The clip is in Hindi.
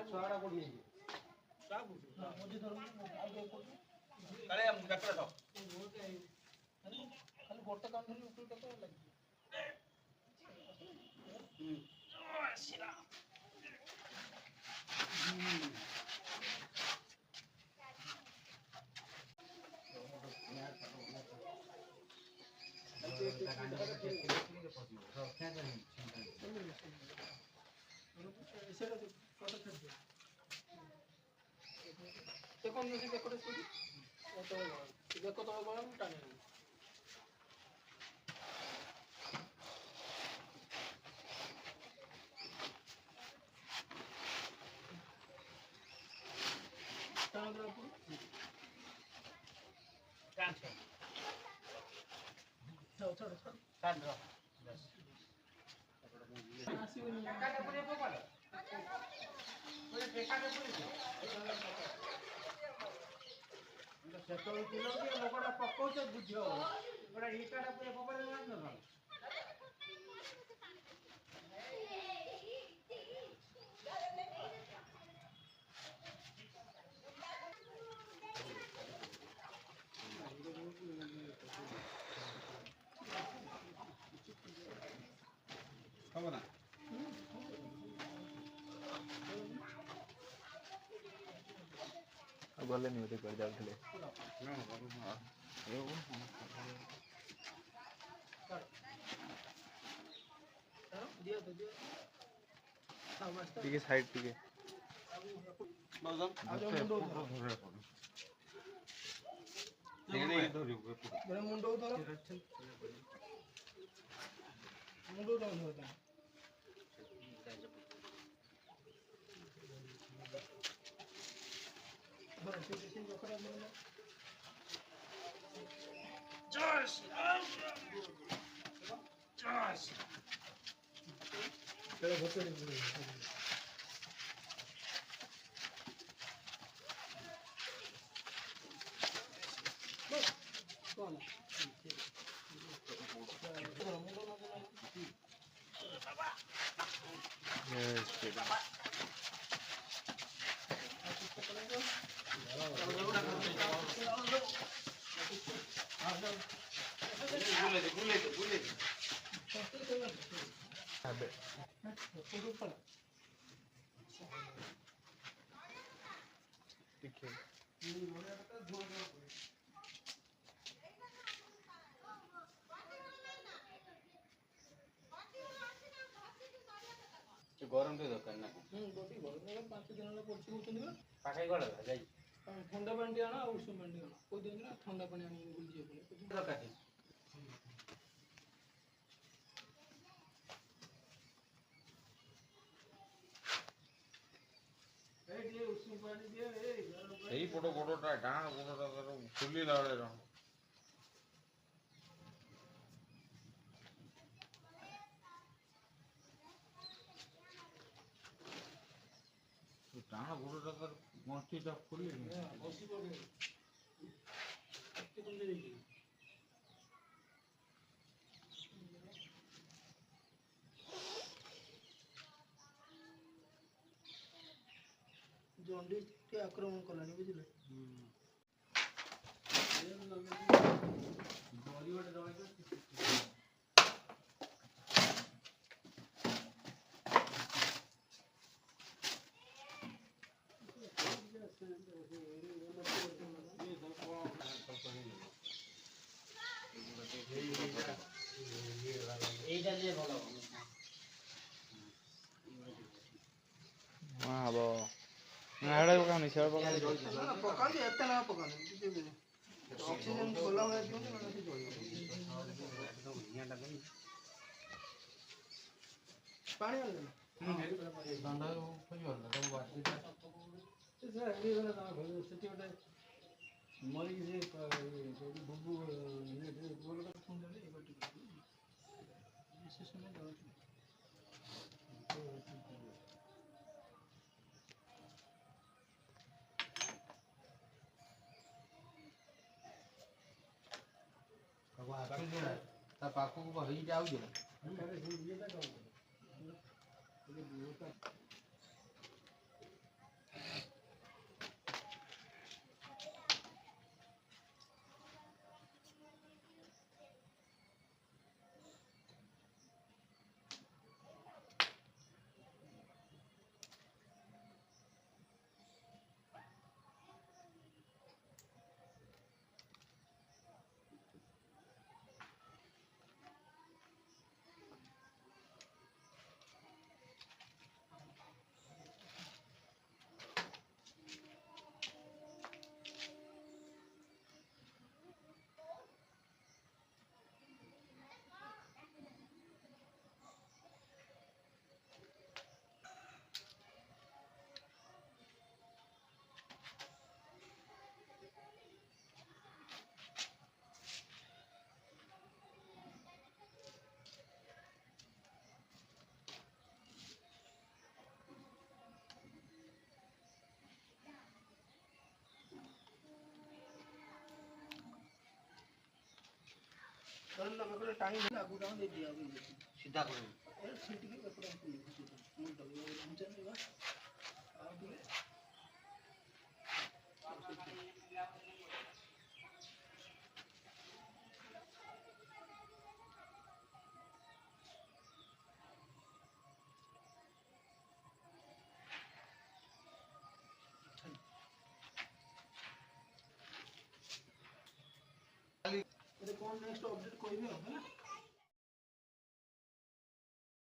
छुआड़ा पड़ी है सब मुझे धरो आगे को काले हम डॉक्टर दो खाली गोटे काम धरी ऊपर कतो लगी शिरा कौन नहीं देखो तो देखो तो बड़ा टाने गले नहीं होते कर जाते ठीक है साइड ठीक है मुंडो धरो मुंडो धरो Josh! Josh! गरम तो दरकार ना गोटी गरम 5 दिन ला पड़छि होतनी बा पाखाई गला जाई ठंडा पानी आना और उष्ण पानी आना कोई दिन ना ठंडा पानी आनी बुझिए बोले दरकार है ए दिए उष्ण पानी दिए ए सही फोटो फोटोटा डाण फोटोटा करो फुल्ली लावे रहो डाण फोटोटा कर मोस्टीटा फुल्ली बसी पड़े के तुम दे दी जॉन्डिस के आक्रमण कलानी बुझले बॉडी वाला दवाई का এইটা যে ভালো हां बो नाड़ा पकानी सेवा पकानी ना पकानी एते ना पकानी ऑक्सीजन खोला हुआ है तो ना से पानी आ गया ठंडा खोजो ना तो बात सर अगली वाला ना भाई सेटी उठे मरी जे जो बुबू ये बोल कर फोन दे एक बार विशेष में दवा ता पाखो को हई जाऊ जे करे से ये ना काम करो ये होता कर ना मैं टाइम लागू डाउन दे दिया अभी सीधा करो ए सीट के ऊपर मुंह दबो नीचे नहीं बस आप ले कौन नेक्स्ट अपडेट कोई भी होगा ना